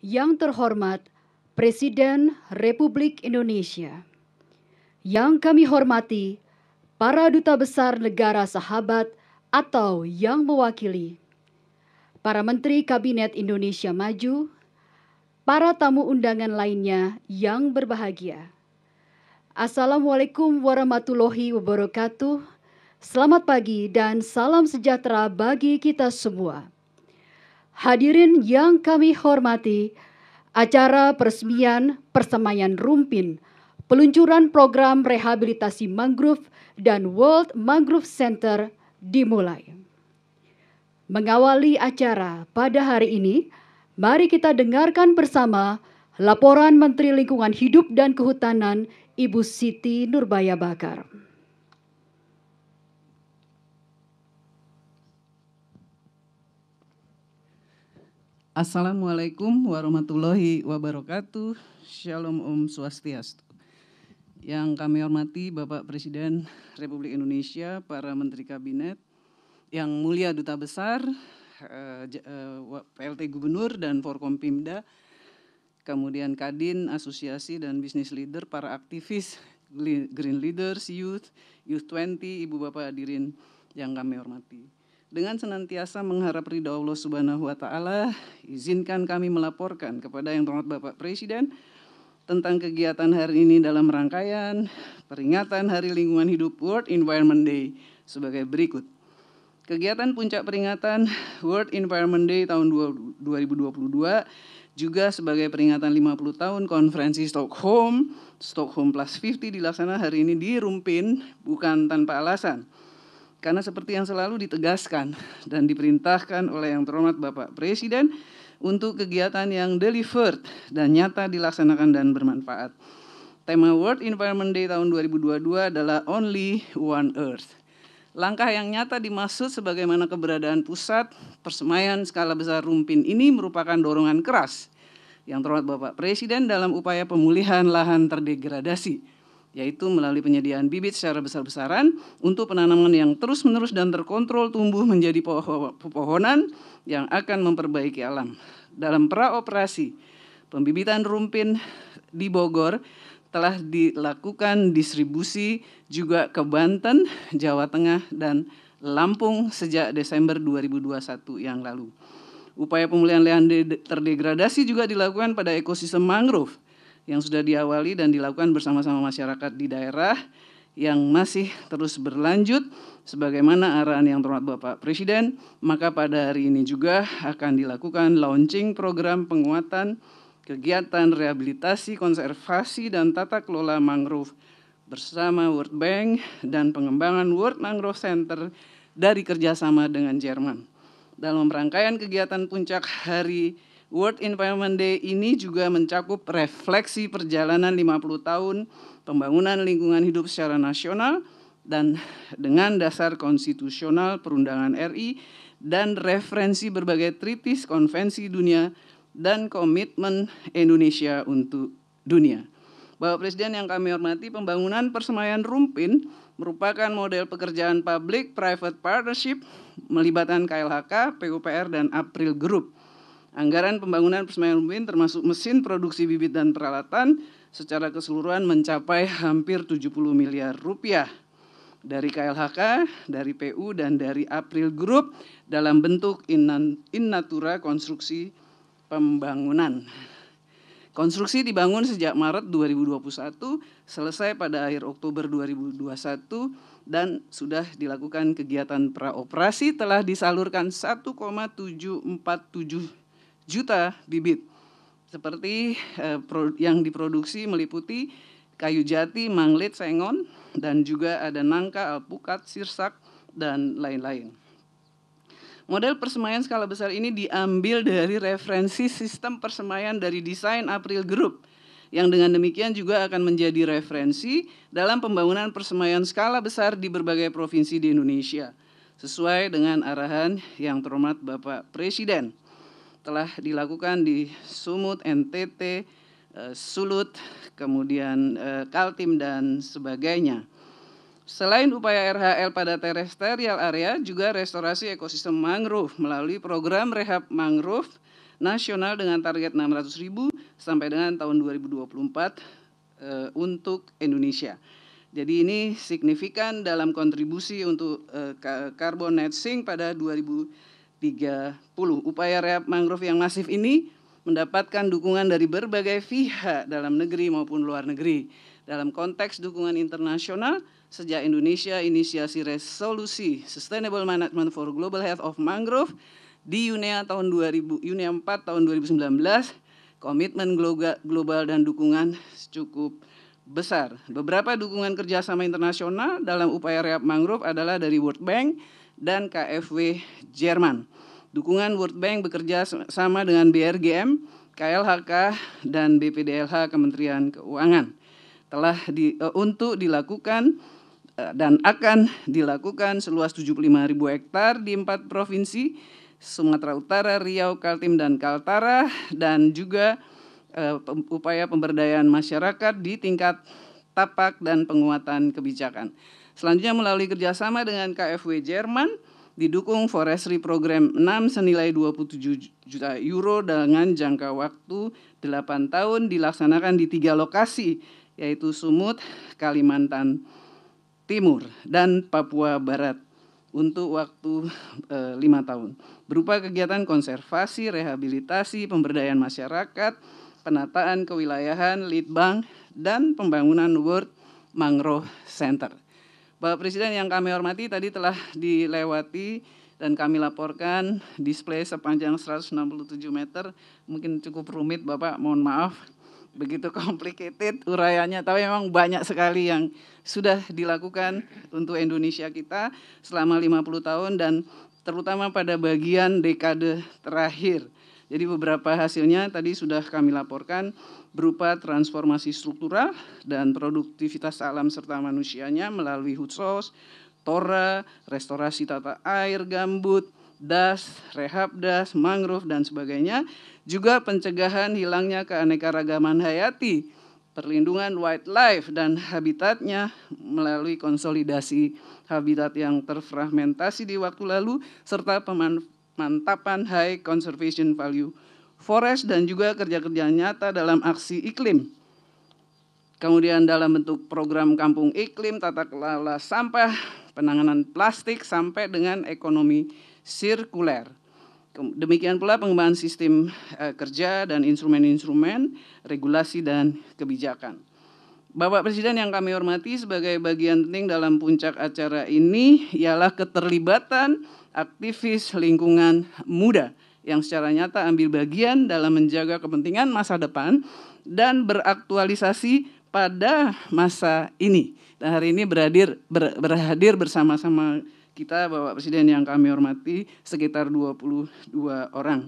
Yang terhormat Presiden Republik Indonesia, yang kami hormati para duta besar negara sahabat atau yang mewakili, para Menteri Kabinet Indonesia Maju, para tamu undangan lainnya yang berbahagia. Assalamualaikum warahmatullahi wabarakatuh. Selamat pagi dan salam sejahtera bagi kita semua. Hadirin yang kami hormati, acara peresmian Persemaian Rumpin, peluncuran program rehabilitasi mangrove dan World Mangrove Center dimulai. Mengawali acara pada hari ini, mari kita dengarkan bersama laporan Menteri Lingkungan Hidup dan Kehutanan Ibu Siti Nurbaya Bakar. Assalamualaikum warahmatullahi wabarakatuh. Shalom Om Swastiastu. Yang kami hormati Bapak Presiden Republik Indonesia, para Menteri Kabinet, yang mulia Duta Besar, PLT Gubernur dan Forkompimda, kemudian Kadin, Asosiasi dan Bisnis Leader, para aktivis, Green Leaders, Youth 20, Ibu Bapak hadirin yang kami hormati. Dengan senantiasa mengharap ridha Allah Subhanahu wa Ta'ala, izinkan kami melaporkan kepada Yang Terhormat Bapak Presiden tentang kegiatan hari ini dalam rangkaian peringatan Hari Lingkungan Hidup World Environment Day sebagai berikut. Kegiatan puncak peringatan World Environment Day tahun 2022 juga sebagai peringatan 50 tahun konferensi Stockholm Plus 50 dilaksanakan hari ini di Rumpin bukan tanpa alasan. Karena seperti yang selalu ditegaskan dan diperintahkan oleh Yang Terhormat Bapak Presiden untuk kegiatan yang delivered dan nyata dilaksanakan dan bermanfaat. Tema World Environment Day tahun 2022 adalah Only One Earth. Langkah yang nyata dimaksud sebagaimana keberadaan pusat persemaian skala besar Rumpin ini merupakan dorongan keras Yang Terhormat Bapak Presiden dalam upaya pemulihan lahan terdegradasi, yaitu melalui penyediaan bibit secara besar-besaran untuk penanaman yang terus-menerus dan terkontrol tumbuh menjadi pepohonan yang akan memperbaiki alam. Dalam praoperasi pembibitan rumpin di Bogor telah dilakukan distribusi juga ke Banten, Jawa Tengah, dan Lampung sejak Desember 2021 yang lalu. Upaya pemulihan lahan terdegradasi juga dilakukan pada ekosistem mangrove yang sudah diawali dan dilakukan bersama-sama masyarakat di daerah yang masih terus berlanjut sebagaimana arahan Yang Terhormat Bapak Presiden. Maka pada hari ini juga akan dilakukan launching program penguatan kegiatan rehabilitasi, konservasi, dan tata kelola mangrove bersama World Bank dan pengembangan World Mangrove Center dari kerjasama dengan Jerman. Dalam rangkaian kegiatan puncak Hari World Environment Day ini juga mencakup refleksi perjalanan 50 tahun pembangunan lingkungan hidup secara nasional dan dengan dasar konstitusional perundangan RI dan referensi berbagai treaties, konvensi dunia, dan komitmen Indonesia untuk dunia. Bapak Presiden yang kami hormati, pembangunan persemaian Rumpin merupakan model pekerjaan public-private partnership melibatkan KLHK, PUPR, dan April Group. Anggaran pembangunan persemaian Rumpin termasuk mesin produksi bibit dan peralatan secara keseluruhan mencapai hampir 70 miliar rupiah dari KLHK, dari PU, dan dari April Group dalam bentuk in natura konstruksi pembangunan. Konstruksi dibangun sejak Maret 2021, selesai pada akhir Oktober 2021, dan sudah dilakukan kegiatan praoperasi, telah disalurkan 1,747 juta bibit. Seperti yang diproduksi meliputi kayu jati, manglit, sengon, dan juga ada nangka, alpukat, sirsak, dan lain-lain. Model persemaian skala besar ini diambil dari referensi sistem persemaian dari desain April Group, yang dengan demikian juga akan menjadi referensi dalam pembangunan persemaian skala besar di berbagai provinsi di Indonesia, sesuai dengan arahan Yang Terhormat Bapak Presiden. Telah dilakukan di Sumut, NTT, Sulut, kemudian Kaltim, dan sebagainya. Selain upaya RHL pada terrestrial area, juga restorasi ekosistem mangrove melalui program rehab mangrove nasional dengan target 600.000 sampai dengan tahun 2024 untuk Indonesia. Jadi ini signifikan dalam kontribusi untuk carbon net sink pada 2030. Upaya rehab mangrove yang masif ini mendapatkan dukungan dari berbagai pihak dalam negeri maupun luar negeri. Dalam konteks dukungan internasional, sejak Indonesia inisiasi resolusi Sustainable Management for Global Health of Mangrove di UNEA 4 tahun 2019, komitmen global dan dukungan cukup besar. Beberapa dukungan kerjasama internasional dalam upaya rehab mangrove adalah dari World Bank dan KfW Jerman. Dukungan World Bank bekerja sama dengan BRGM, KLHK, dan BPDLH Kementerian Keuangan. Untuk dilakukan dan akan dilakukan seluas 75.000 hektar di 4 provinsi, Sumatera Utara, Riau, Kaltim, dan Kaltara, dan juga upaya pemberdayaan masyarakat di tingkat tapak dan penguatan kebijakan. Selanjutnya melalui kerjasama dengan KfW Jerman, didukung Forestry Program 6 senilai 27 juta euro dengan jangka waktu 8 tahun dilaksanakan di 3 lokasi, yaitu Sumut, Kalimantan Timur, dan Papua Barat untuk waktu 5 tahun. Berupa kegiatan konservasi, rehabilitasi, pemberdayaan masyarakat, penataan kewilayahan, lead-bank, dan pembangunan World Mangrove Center. Bapak Presiden yang kami hormati, tadi telah dilewati dan kami laporkan display sepanjang 167 meter, mungkin cukup rumit Bapak, mohon maaf. Begitu complicated uraiannya, tapi memang banyak sekali yang sudah dilakukan untuk Indonesia kita selama 50 tahun dan terutama pada bagian dekade terakhir. Jadi beberapa hasilnya tadi sudah kami laporkan berupa transformasi struktural dan produktivitas alam serta manusianya melalui Hutsos, Tora, restorasi tata air, gambut, das, rehab das, mangrove, dan sebagainya. Juga pencegahan hilangnya keanekaragaman hayati, perlindungan wildlife dan habitatnya melalui konsolidasi habitat yang terfragmentasi di waktu lalu, serta pemantapan high conservation value forest dan juga kerja-kerja nyata dalam aksi iklim. Kemudian dalam bentuk program kampung iklim, tata kelola sampah, penanganan plastik, sampai dengan ekonomi sirkuler. Demikian pula pengembangan sistem kerja dan instrumen-instrumen, regulasi dan kebijakan. Bapak Presiden yang kami hormati, sebagai bagian penting dalam puncak acara ini ialah keterlibatan aktivis lingkungan muda yang secara nyata ambil bagian dalam menjaga kepentingan masa depan dan beraktualisasi pada masa ini. Dan hari ini berhadir bersama-sama kita Bapak Presiden yang kami hormati sekitar 22 orang.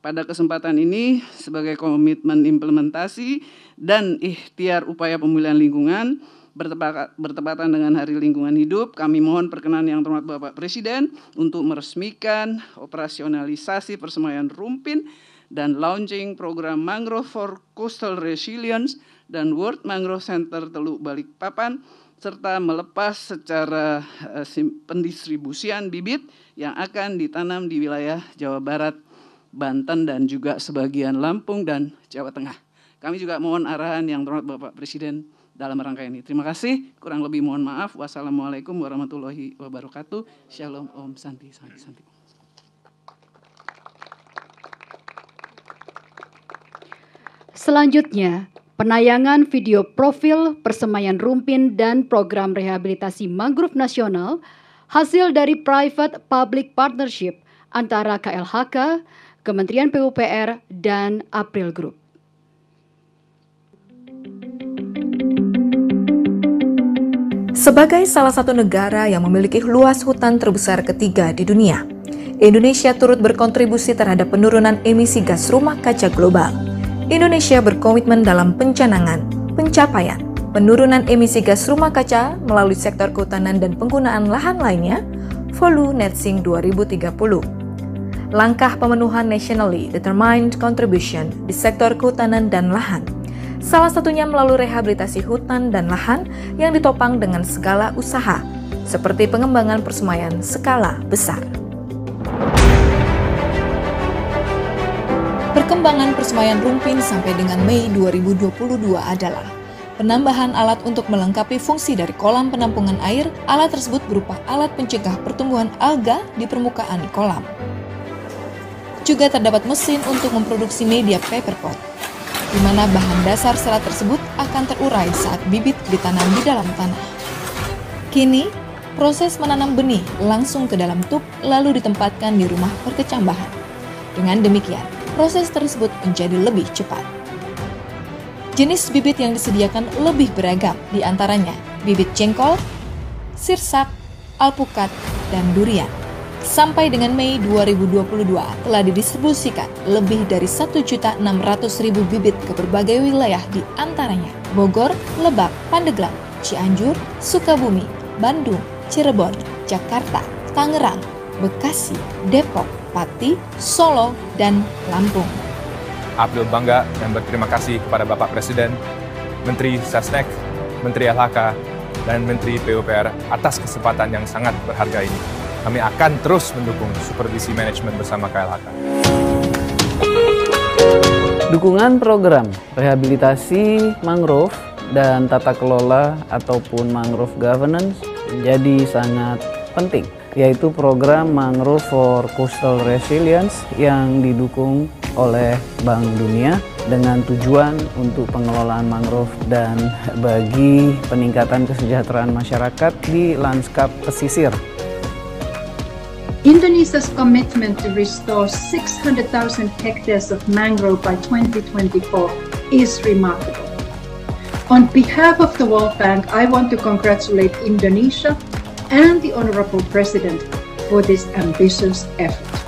Pada kesempatan ini sebagai komitmen implementasi dan ikhtiar upaya pemulihan lingkungan bertepatan dengan Hari Lingkungan Hidup, kami mohon perkenan yang terhormat Bapak Presiden untuk meresmikan operasionalisasi persemaian Rumpin dan launching program Mangrove for Coastal Resilience dan World Mangrove Center Teluk Balikpapan, serta melepas secara pendistribusian bibit yang akan ditanam di wilayah Jawa Barat, Banten, dan juga sebagian Lampung dan Jawa Tengah. Kami juga mohon arahan yang terhormat Bapak Presiden dalam rangka ini. Terima kasih, kurang lebih mohon maaf. Wassalamualaikum warahmatullahi wabarakatuh. Shalom, Om Santi, Santi, Santi. Selanjutnya, penayangan video profil persemaian Rumpin dan program rehabilitasi mangrove nasional hasil dari private public partnership antara KLHK, Kementerian PUPR, dan April Group. Sebagai salah satu negara yang memiliki luas hutan terbesar ketiga di dunia, Indonesia turut berkontribusi terhadap penurunan emisi gas rumah kaca global. Indonesia berkomitmen dalam pencanangan, pencapaian, penurunan emisi gas rumah kaca melalui sektor kehutanan dan penggunaan lahan lainnya, Volu Net Sink 2030. Langkah pemenuhan nationally determined contribution di sektor kehutanan dan lahan, salah satunya melalui rehabilitasi hutan dan lahan yang ditopang dengan segala usaha, seperti pengembangan persemaian skala besar. Perkembangan persemaian Rumpin sampai dengan Mei 2022 adalah penambahan alat untuk melengkapi fungsi dari kolam penampungan air. Alat tersebut berupa alat pencegah pertumbuhan alga di permukaan kolam. Juga terdapat mesin untuk memproduksi media paper pot, di mana bahan dasar serat tersebut akan terurai saat bibit ditanam di dalam tanah. Kini, proses menanam benih langsung ke dalam tub lalu ditempatkan di rumah perkecambahan. Dengan demikian, proses tersebut menjadi lebih cepat. Jenis bibit yang disediakan lebih beragam, di antaranya bibit jengkol, sirsak, alpukat, dan durian. Sampai dengan Mei 2022 telah didistribusikan lebih dari 1.600.000 bibit ke berbagai wilayah, di antaranya Bogor, Lebak, Pandeglang, Cianjur, Sukabumi, Bandung, Cirebon, Jakarta, Tangerang, Bekasi, Depok, Pati, Solo, dan Lampung. April bangga dan berterima kasih kepada Bapak Presiden, Menteri Sesnek, Menteri LHK, dan Menteri PUPR atas kesempatan yang sangat berharga ini. Kami akan terus mendukung supervisi manajemen bersama KLHK. Dukungan program rehabilitasi mangrove dan tata kelola ataupun mangrove governance menjadi sangat penting, yaitu program Mangrove for Coastal Resilience yang didukung oleh Bank Dunia dengan tujuan untuk pengelolaan mangrove dan bagi peningkatan kesejahteraan masyarakat di lanskap pesisir. Indonesia's commitment to restore 600,000 hectares of mangrove by 2024 is remarkable. On behalf of the World Bank, I want to congratulate Indonesia and the Honorable President for this ambitious effort.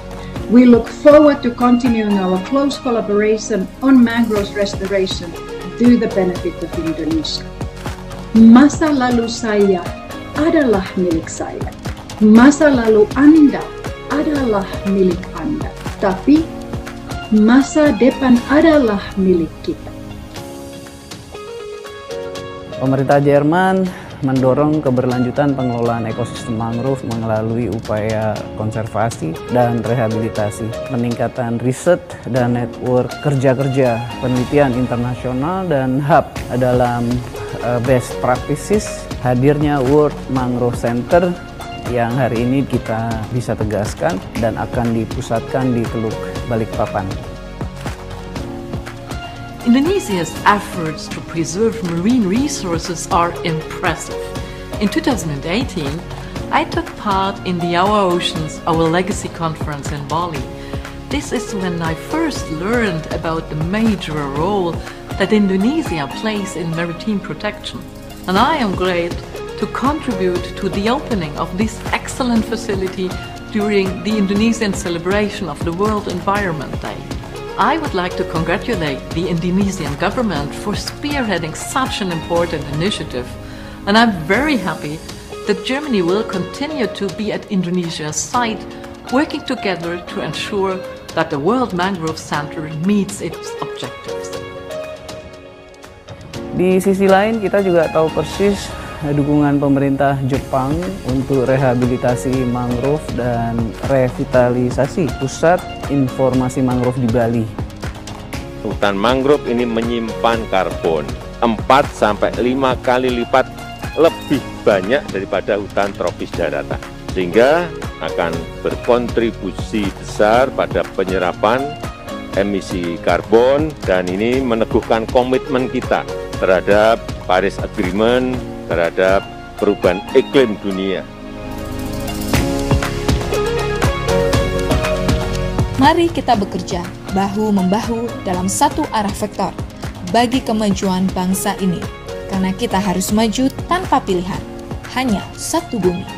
We look forward to continuing our close collaboration on mangrove restoration to the benefit of Indonesia. Masa lalu saya adalah milik saya. Masa lalu Anda adalah milik Anda. Tapi masa depan adalah milik kita. Pemerintah Jerman mendorong keberlanjutan pengelolaan ekosistem mangrove melalui upaya konservasi dan rehabilitasi, peningkatan riset dan network kerja-kerja penelitian internasional dan hub dalam best practices, hadirnya World Mangrove Center yang hari ini kita bisa tegaskan dan akan dipusatkan di Teluk Balikpapan. Indonesia's efforts to preserve marine resources are impressive. In 2018, I took part in the Our Oceans, Our Legacy conference in Bali. This is when I first learned about the major role that Indonesia plays in maritime protection. And I am glad to contribute to the opening of this excellent facility during the Indonesian celebration of the World Environment Day. I would like to congratulate the Indonesian government for spearheading such an important initiative, and I'm very happy that Germany will continue to be at Indonesia's side, working together to ensure that the World Mangrove Center meets its objectives. Di sisi lain, kita juga tahu persis dukungan pemerintah Jepang untuk rehabilitasi mangrove dan revitalisasi pusat informasi mangrove di Bali. Hutan mangrove ini menyimpan karbon 4-5 kali lipat lebih banyak daripada hutan tropis daratan, sehingga akan berkontribusi besar pada penyerapan emisi karbon, dan ini meneguhkan komitmen kita terhadap Paris Agreement, terhadap perubahan iklim dunia. Mari kita bekerja bahu-membahu dalam satu arah vektor bagi kemajuan bangsa ini, karena kita harus maju tanpa pilihan, hanya satu bumi.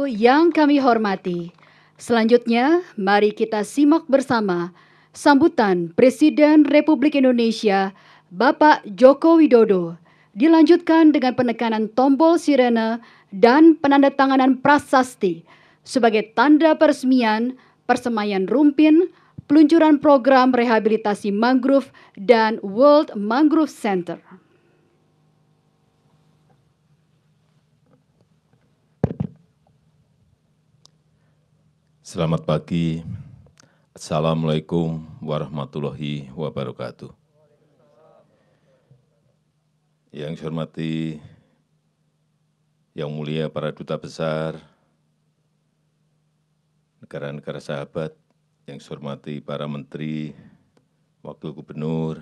Yang kami hormati, selanjutnya mari kita simak bersama sambutan Presiden Republik Indonesia Bapak Joko Widodo, dilanjutkan dengan penekanan tombol sirene dan penandatanganan prasasti sebagai tanda peresmian persemaian Rumpin, peluncuran program rehabilitasi mangrove dan World Mangrove Center. Selamat pagi. Assalamualaikum warahmatullahi wabarakatuh. Yang saya hormati, yang mulia para duta besar, negara-negara sahabat, yang saya hormati para menteri, wakil gubernur,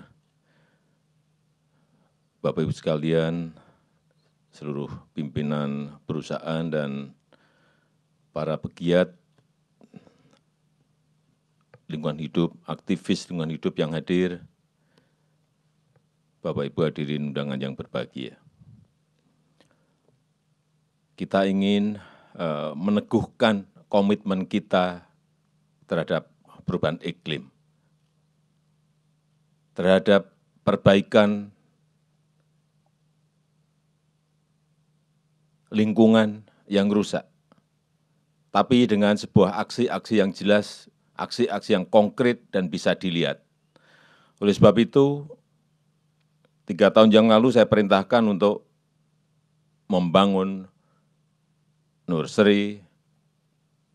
Bapak Ibu sekalian, seluruh pimpinan perusahaan dan para pegiat lingkungan hidup, aktivis lingkungan hidup yang hadir, Bapak Ibu hadirin undangan yang berbahagia. Kita ingin meneguhkan komitmen kita terhadap perubahan iklim, terhadap perbaikan lingkungan yang rusak, tapi dengan sebuah aksi-aksi yang jelas, aksi-aksi yang konkret dan bisa dilihat. Oleh sebab itu, 3 tahun yang lalu saya perintahkan untuk membangun nursery,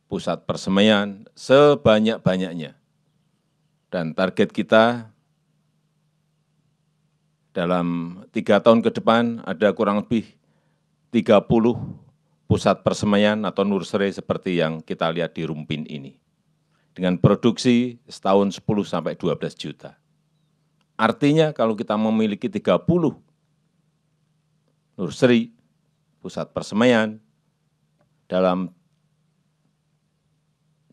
pusat persemaian sebanyak-banyaknya. Dan target kita dalam 3 tahun ke depan ada kurang lebih 30 pusat persemaian atau nursery seperti yang kita lihat di Rumpin ini, dengan produksi setahun 10-12 juta. Artinya kalau kita memiliki 30 nursery, pusat persemaian, dalam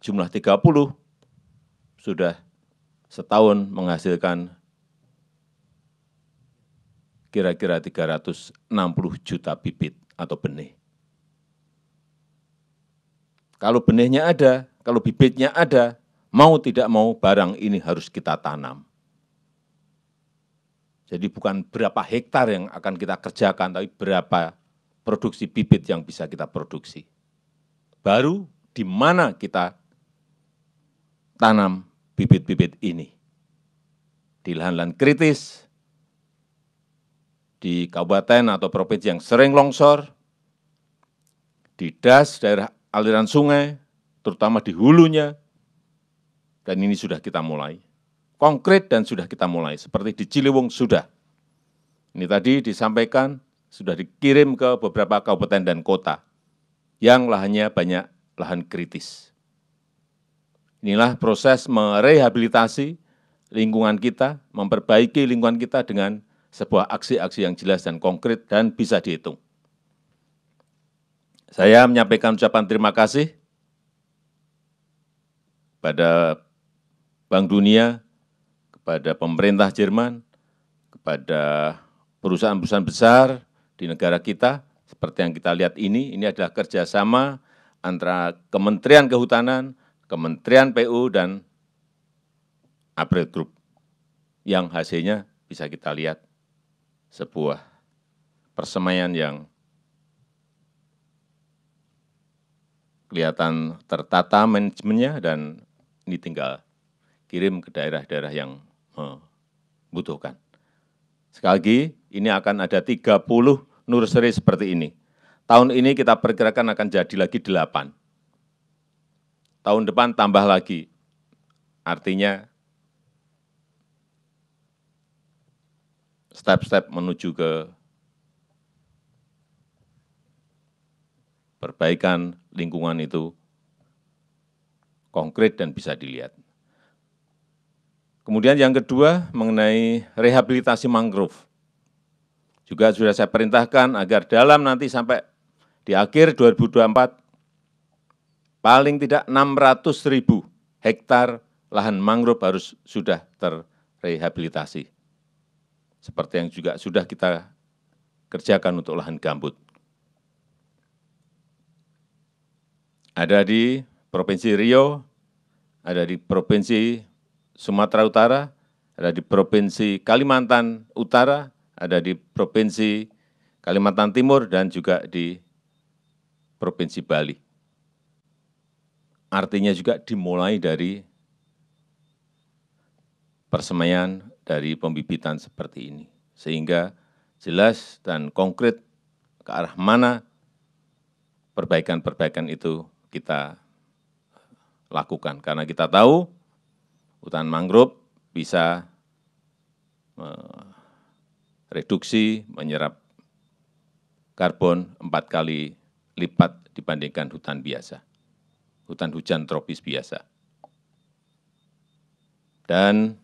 jumlah 30, sudah setahun menghasilkan kira-kira 360 juta bibit atau benih. Kalau benihnya ada, kalau bibitnya ada, mau tidak mau barang ini harus kita tanam. Jadi bukan berapa hektar yang akan kita kerjakan, tapi berapa produksi bibit yang bisa kita produksi. Baru di mana kita tanam bibit-bibit ini. Di lahan-lahan kritis, di kabupaten atau provinsi yang sering longsor, di das, daerah aliran sungai, terutama di hulunya, dan ini sudah kita mulai. Konkret dan sudah kita mulai, seperti di Ciliwung sudah. Ini tadi disampaikan, sudah dikirim ke beberapa kabupaten dan kota, yang lahannya banyak lahan kritis. Inilah proses merehabilitasi lingkungan kita, memperbaiki lingkungan kita dengan sebuah aksi-aksi yang jelas dan konkret dan bisa dihitung. Saya menyampaikan ucapan terima kasih kepada Bank Dunia, kepada pemerintah Jerman, kepada perusahaan-perusahaan besar di negara kita, seperti yang kita lihat ini adalah kerjasama antara Kementerian Kehutanan, Kementerian PU, dan April Group, yang hasilnya bisa kita lihat sebuah persemaian yang kelihatan tertata manajemennya, dan ini tinggal kirim ke daerah-daerah yang membutuhkan. Sekali lagi, ini akan ada 30 nursery seperti ini. Tahun ini kita perkirakan akan jadi lagi 8. Tahun depan tambah lagi. Artinya step-step menuju ke perbaikan lingkungan itu konkret dan bisa dilihat. Kemudian yang kedua mengenai rehabilitasi mangrove. Juga sudah saya perintahkan agar dalam nanti sampai di akhir 2024, paling tidak 600.000 hektar lahan mangrove harus sudah terrehabilitasi. Seperti yang juga sudah kita kerjakan untuk lahan gambut. Ada di Provinsi Riau, ada di Provinsi Sumatera Utara, ada di Provinsi Kalimantan Utara, ada di Provinsi Kalimantan Timur, dan juga di Provinsi Bali. Artinya juga dimulai dari persemaian dari pembibitan seperti ini. Sehingga jelas dan konkret ke arah mana perbaikan-perbaikan itu kita lakukan. Karena kita tahu hutan mangrove bisa reduksi, menyerap karbon 4 kali lipat dibandingkan hutan biasa, hutan hujan tropis biasa. Dan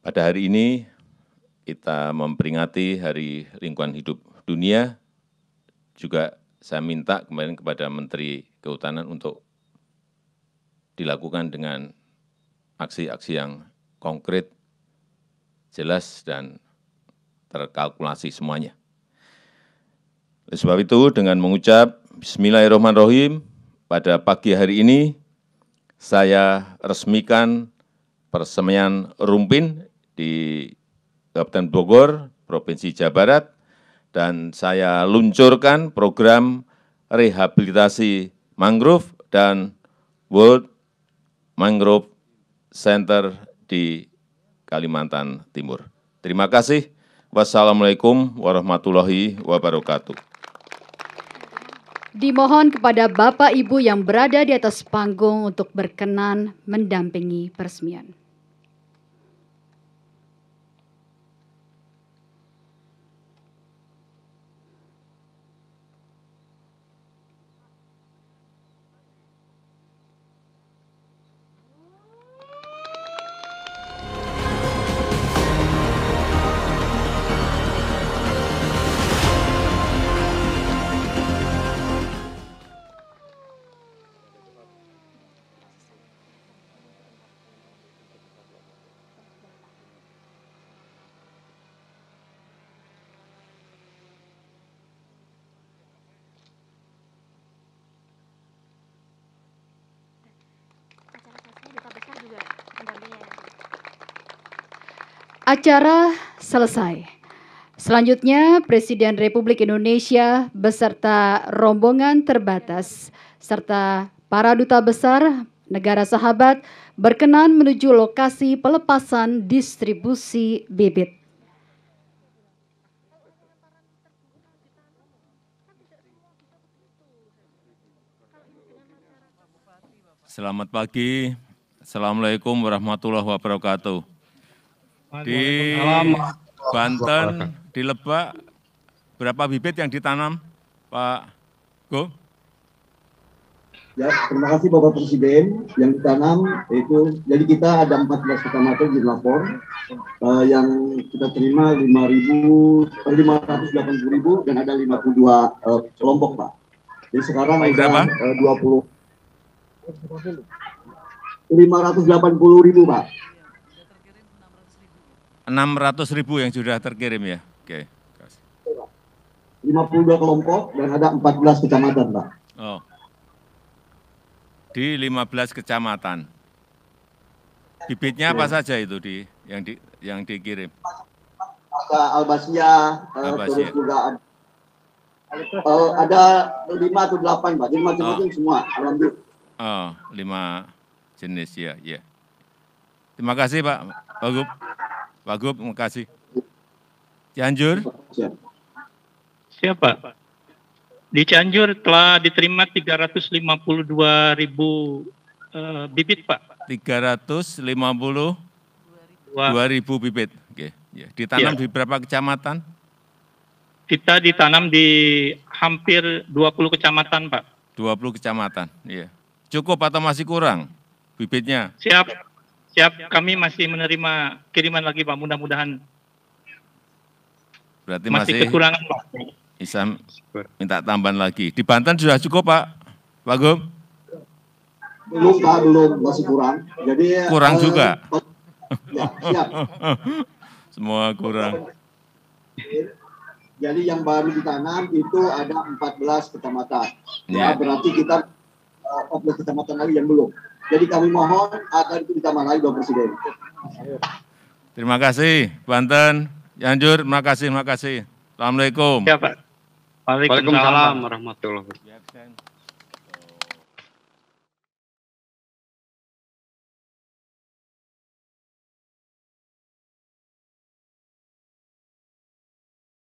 pada hari ini kita memperingati Hari Lingkungan Hidup Dunia, juga saya minta kemarin kepada Menteri Kehutanan untuk dilakukan dengan aksi-aksi yang konkret, jelas, dan terkalkulasi semuanya. Oleh sebab itu, dengan mengucap Bismillahirrahmanirrahim, pada pagi hari ini saya resmikan Persemaian Rumpin di Kabupaten Bogor, Provinsi Jawa Barat, dan saya luncurkan program rehabilitasi mangrove dan World Mangrove Center di Kalimantan Timur. Terima kasih. Wassalamualaikum warahmatullahi wabarakatuh. Dimohon kepada Bapak Ibu yang berada di atas panggung untuk berkenan mendampingi peresmian. Acara selesai. Selanjutnya, Presiden Republik Indonesia beserta rombongan terbatas serta para duta besar negara sahabat berkenan menuju lokasi pelepasan distribusi bibit. Selamat pagi. Assalamualaikum warahmatullahi wabarakatuh. Di Banten, di Lebak, berapa bibit yang ditanam, Pak Go? Ya, terima kasih Bapak Presiden. Yang ditanam itu, jadi kita ada 14 kecamatan di lapor, yang kita terima 580.000 dan ada 52 kelompok, Pak. Jadi sekarang ada 580.000, Pak. 600.000 yang sudah terkirim ya. Oke. 52 kelompok dan ada 14 kecamatan, Pak. Oh. Di 15 kecamatan. Bibitnya apa saja itu yang dikirim? Ada albasia, terus juga ada 5 atau 8, Pak. Jadi macam-macam semua. Alhamdulillah. Oh, 5 jenis ya, ya. Terima kasih Pak Wagub. Wagub, terima kasih. Cianjur? Siapa? Di Cianjur telah diterima 352.000 bibit, Pak. 352.000 bibit. Oke, ya. Ditanam di berapa kecamatan? Kita ditanam di hampir 20 kecamatan, Pak. 20 kecamatan, iya. Cukup atau masih kurang bibitnya? Siap, kami masih menerima kiriman lagi, Pak, mudah-mudahan. Berarti masih kekurangan, Pak. Bisa minta tambahan lagi. Di Banten sudah cukup, Pak Wagub? Belum, Pak, belum, masih kurang. Jadi kurang juga? Ya, siap. Semua kurang. Jadi yang baru ditanam itu ada 14 kecamatan. Ya, berarti kita 14 kecamatan lagi yang belum. Jadi kami mohon agar itu ditambah lagi, Bapak Presiden. Terima kasih, Banten, Cianjur, terima kasih. Assalamualaikum. Ya, Pak. Waalaikumsalam warahmatullahi wabarakatuh.